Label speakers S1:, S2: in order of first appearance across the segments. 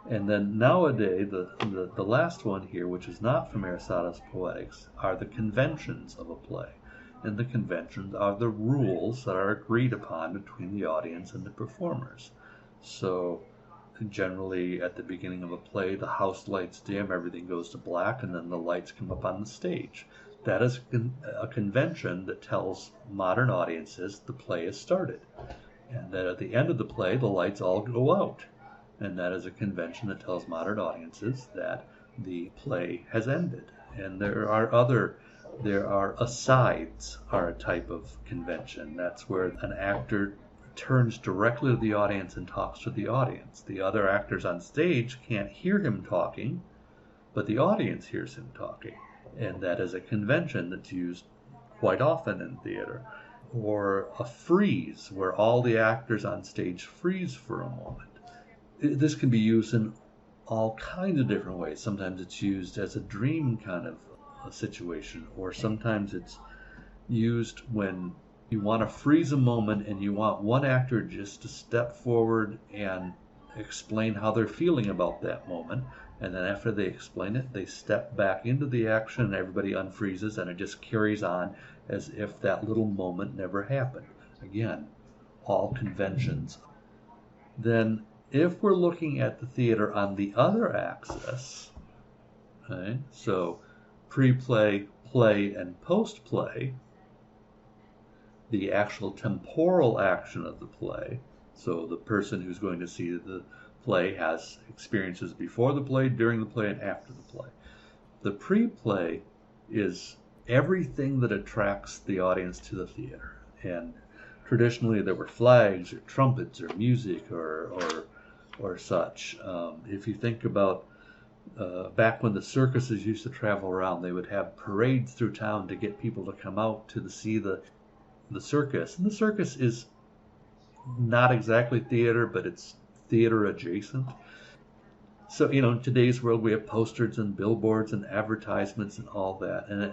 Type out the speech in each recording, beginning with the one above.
S1: And then nowadays, the last one here, which is not from Aristotle's Poetics, are the conventions of a play. And the conventions are the rules that are agreed upon between the audience and the performers. So generally at the beginning of a play, the house lights dim, everything goes to black, and then the lights come up on the stage. That is a convention that tells modern audiences the play has started. And that at the end of the play, the lights all go out. And that is a convention that tells modern audiences that the play has ended. And there are asides are a type of convention. That's where an actor turns directly to the audience and talks to the audience. The other actors on stage can't hear him talking, but the audience hears him talking. And that is a convention that's used quite often in theater. Or a freeze, where all the actors on stage freeze for a moment. This can be used in all kinds of different ways. Sometimes it's used as a dream kind of a situation, or sometimes it's used when you want to freeze a moment and you want one actor just to step forward and explain how they're feeling about that moment. And then after they explain it, they step back into the action and everybody unfreezes and it just carries on as if that little moment never happened. Again, all conventions. Then if we're looking at the theater on the other axis, okay, so pre-play, play, and post-play, the actual temporal action of the play, so the person who's going to see the play has experiences before the play, during the play, and after the play. The pre-play is everything that attracts the audience to the theater. And traditionally there were flags or trumpets or music or such. If you think about back when the circuses used to travel around, they would have parades through town to get people to come out to see the circus. And the circus is not exactly theater, but it's theater adjacent. So, in today's world, we have posters and billboards and advertisements and all that. And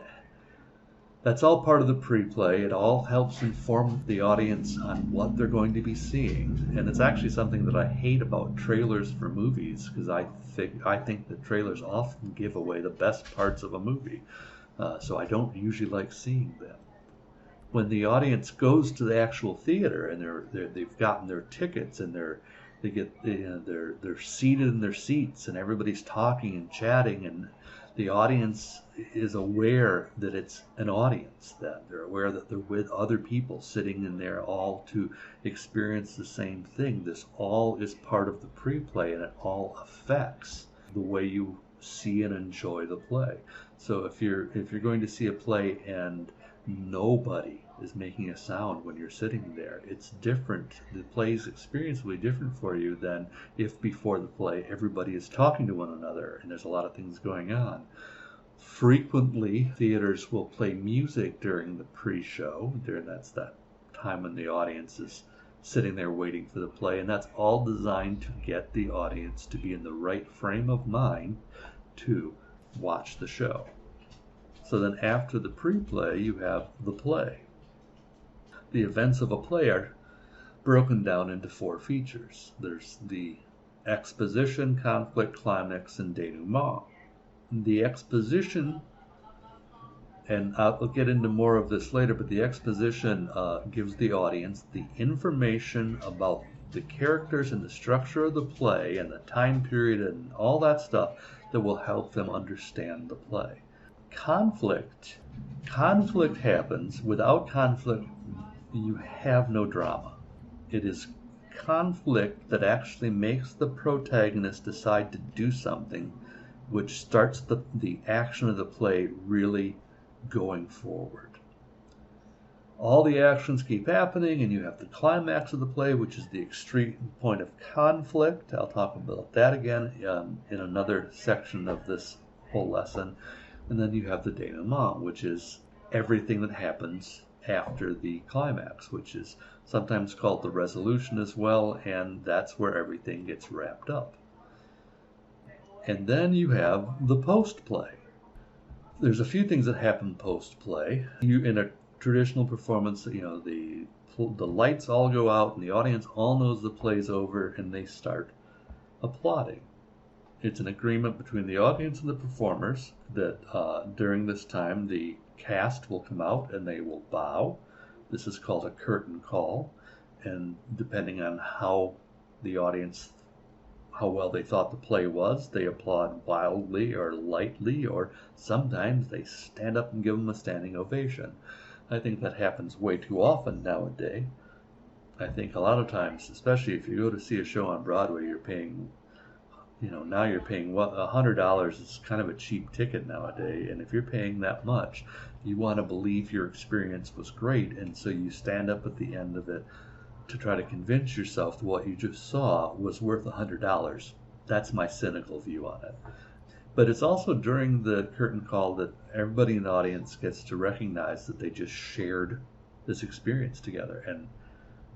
S1: that's all part of the pre-play. It all helps inform the audience on what they're going to be seeing. And it's actually something that I hate about trailers for movies, because I think that trailers often give away the best parts of a movie. So I don't usually like seeing them. When the audience goes to the actual theater and they've gotten their tickets and they're seated in their seats and everybody's talking and chatting, and the audience is aware that it's an audience, that they're aware that they're with other people sitting in there all to experience the same thing. This all is part of the pre-play, and it all affects the way you see and enjoy the play. So if you're going to see a play and nobody is making a sound when you're sitting there, it's different. The play's experience will be different for you than if before the play everybody is talking to one another and there's a lot of things going on. Frequently, theaters will play music during the pre-show. That's that time when the audience is sitting there waiting for the play, and that's all designed to get the audience to be in the right frame of mind to watch the show. So then after the pre-play, you have the play. The events of a play are broken down into 4 features. There's the exposition, conflict, climax, and denouement. The exposition, and I'll get into more of this later, but the exposition gives the audience the information about the characters and the structure of the play and the time period and all that stuff that will help them understand the play. Conflict happens. Without conflict, you have no drama. It is conflict that actually makes the protagonist decide to do something, which starts the action of the play really going forward. All the actions keep happening, and you have the climax of the play, which is the extreme point of conflict. I'll talk about that again in another section of this whole lesson. And then you have the denouement, which is everything that happens after the climax, which is sometimes called the resolution as well, and that's where everything gets wrapped up. And then you have the post-play. There's a few things that happen post-play. In a traditional performance, the lights all go out and the audience all knows the play's over, and they start applauding. It's an agreement between the audience and the performers that during this time the cast will come out and they will bow. This is called a curtain call, and depending on how the audience, how well they thought the play was, they applaud wildly or lightly, or sometimes they stand up and give them a standing ovation. I think that happens way too often nowadays. I think a lot of times, especially if you go to see a show on Broadway, you're paying, now you're paying $100 is kind of a cheap ticket nowadays, and if you're paying that much, you want to believe your experience was great, and so you stand up at the end of it to try to convince yourself that what you just saw was worth $100. That's my cynical view on it. But it's also during the curtain call that everybody in the audience gets to recognize that they just shared this experience together, and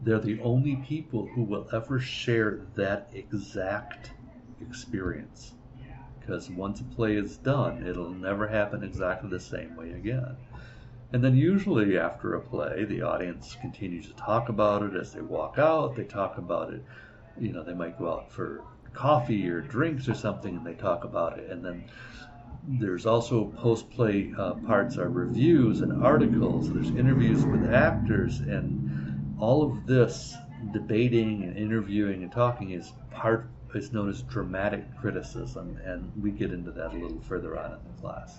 S1: they're the only people who will ever share that exact experience. Because once a play is done, it'll never happen exactly the same way again. And then usually after a play, the audience continues to talk about it as they walk out. They talk about it, they might go out for coffee or drinks or something and they talk about it. And then there's also post-play parts are reviews and articles. There's interviews with actors, and all of this debating and interviewing and talking is known as dramatic criticism, and we get into that a little further on in the class.